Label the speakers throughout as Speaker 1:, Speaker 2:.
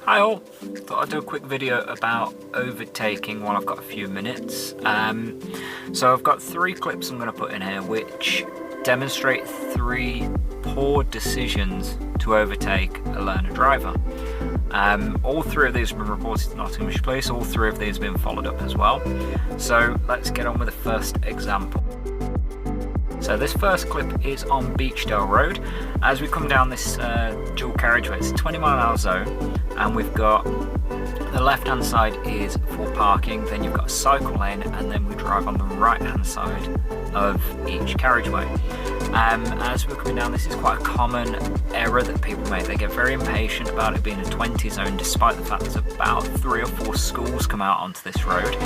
Speaker 1: Hi all, thought I'd do a quick video about overtaking while I've got a few minutes. So I've got 3 clips I'm going to put in here which demonstrate 3 poor decisions to overtake a learner driver. All 3 of these have been reported to Nottingham Police, all 3 of these have been followed up as well. So let's get on with the first example. So this first clip is on Beechdale Road. As we come down this dual carriageway, it's a 20-mile-an-hour zone, and we've got the left-hand side is for parking, then you've got a cycle lane, and then we drive on the right-hand side of each carriageway. As we're coming down, this is quite a common error that people make. They get very impatient about it being a 20 zone, despite the fact there's about 3 or 4 schools come out onto this road,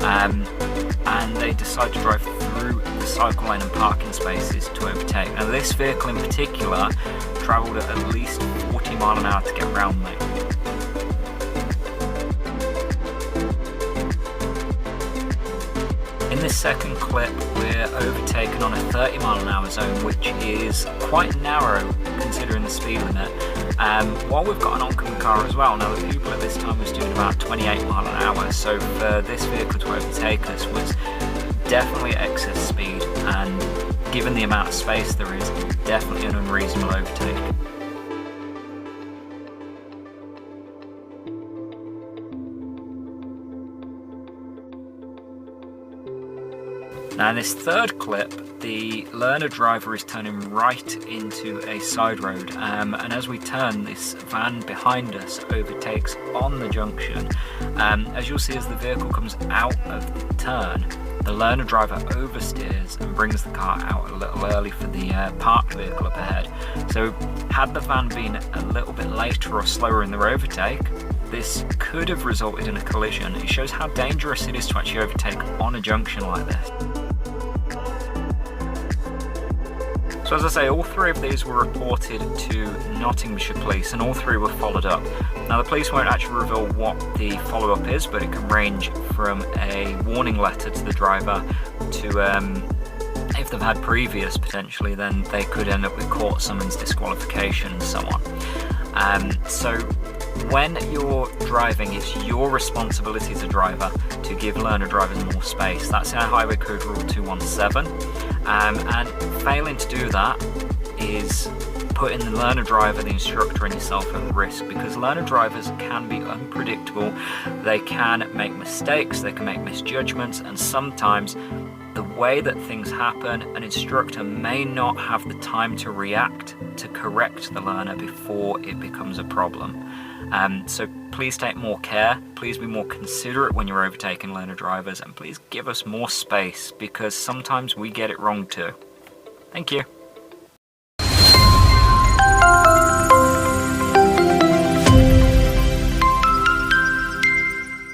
Speaker 1: and they decide to drive through the cycle lane and parking spaces to overtake. Now this vehicle in particular travelled at least 40 miles an hour to get around me. In this second clip, we're overtaken on a 30-mile-an-hour zone, which is quite narrow considering the speed limit, while we've got an oncoming car as well. Now the Pupil at this time was doing about 28 miles an hour, so for this vehicle to overtake us was definitely excess speed, and given the amount of space there is, definitely an unreasonable overtake. Now in this third clip, the learner driver is turning right into a side road, and as we turn, this van behind us overtakes on the junction. As you'll see, as the vehicle comes out of the turn, the learner driver oversteers and brings the car out a little early for the parked vehicle up ahead. So had the van been a little bit later or slower in their overtake, this could have resulted in a collision. It shows how dangerous it is to actually overtake on a junction like this. So as I say, all 3 of these were reported to Nottinghamshire Police, and all 3 were followed up. Now the police won't actually reveal what the follow-up is, but it can range from a warning letter to the driver to, if they've had previous potentially, then they could end up with court summons, disqualification and so on. So when you're driving, it's your responsibility as a driver to give learner drivers more space. That's in our Highway Code Rule 217. And failing to do that is putting the learner driver, the instructor and yourself at risk, because learner drivers can be unpredictable. They can make mistakes, they can make misjudgments, and sometimes the way that things happen, an instructor may not have the time to react to correct the learner before it becomes a problem. So please take more care, please be more considerate when you're overtaking learner drivers, and please give us more space, because sometimes we get it wrong too. Thank you.